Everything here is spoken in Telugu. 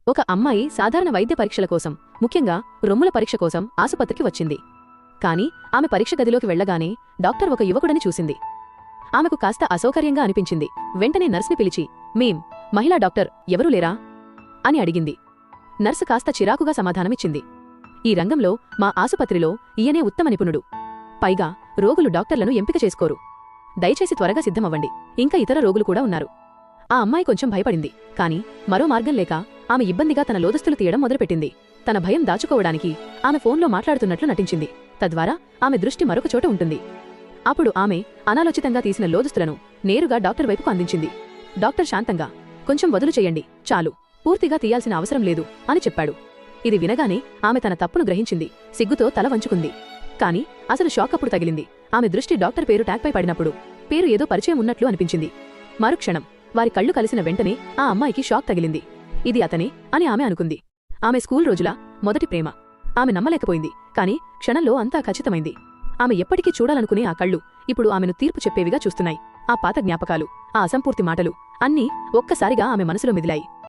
ఒక అమ్మాయి సాధారణ వైద్య పరీక్షల కోసం, ముఖ్యంగా రొమ్ముల పరీక్ష కోసం ఆసుపత్రికి వచ్చింది. కాని ఆమె పరీక్ష గదిలోకి వెళ్లగానే డాక్టర్ ఒక యువకుడని చూసింది. ఆమెకు కాస్త అసౌకర్యంగా అనిపించింది. వెంటనే నర్సుని పిలిచి, మేం మహిళా డాక్టర్ ఎవరూ లేరా అని అడిగింది. నర్సు కాస్త చిరాకుగా సమాధానమిచ్చింది, ఈ రంగంలో మా ఆసుపత్రిలో ఈయనే ఉత్తమ నిపుణుడు. పైగా రోగులు డాక్టర్లను ఎంపిక చేసుకోరు. దయచేసి త్వరగా సిద్ధమవ్వండి, ఇంకా ఇతర రోగులు కూడా ఉన్నారు. ఆ అమ్మాయి కొంచెం భయపడింది. కాని మరో మార్గం లేక ఆమె ఇబ్బందిగా తన లోదుస్తులు తీయడం మొదలుపెట్టింది. తన భయం దాచుకోవడానికి ఆమె ఫోన్లో మాట్లాడుతున్నట్లు నటించింది. తద్వారా ఆమె దృష్టి మరొక చోట ఉంటుంది. అప్పుడు ఆమె అనాలోచితంగా తీసిన లోదుస్తులను నేరుగా డాక్టర్ వైపుకు అందించింది. డాక్టర్ శాంతంగా, కొంచెం వదులు చెయ్యండి, చాలు, పూర్తిగా తీయాల్సిన అవసరం లేదు అని చెప్పాడు. ఇది వినగానే ఆమె తన తప్పును గ్రహించింది. సిగ్గుతో తల వంచుకుంది. కాని అసలు షాక్ అప్పుడు తగిలింది. ఆమె దృష్టి డాక్టర్ పేరు ట్యాగ్పై పడినప్పుడు పేరు ఏదో పరిచయం ఉన్నట్లు అనిపించింది. మరుక్షణం వారి కళ్ళు కలిసిన వెంటనే ఆ అమ్మాయికి షాక్ తగిలింది. ఇది అతనే అని ఆమె అనుకుంది. ఆమె స్కూల్ రోజుల మొదటి ప్రేమ. ఆమె నమ్మలేకపోయింది. కాని క్షణంలో అంతా ఖచ్చితమైంది. ఆమె ఎప్పటికీ చూడాలనుకునే ఆ కళ్ళు ఇప్పుడు ఆమెను తీర్పు చెప్పేవిగా చూస్తున్నాయి. ఆ పాత జ్ఞాపకాలు, ఆ అసంపూర్తి మాటలు అన్నీ ఒక్కసారిగా ఆమె మనసులో మెదిలాయి.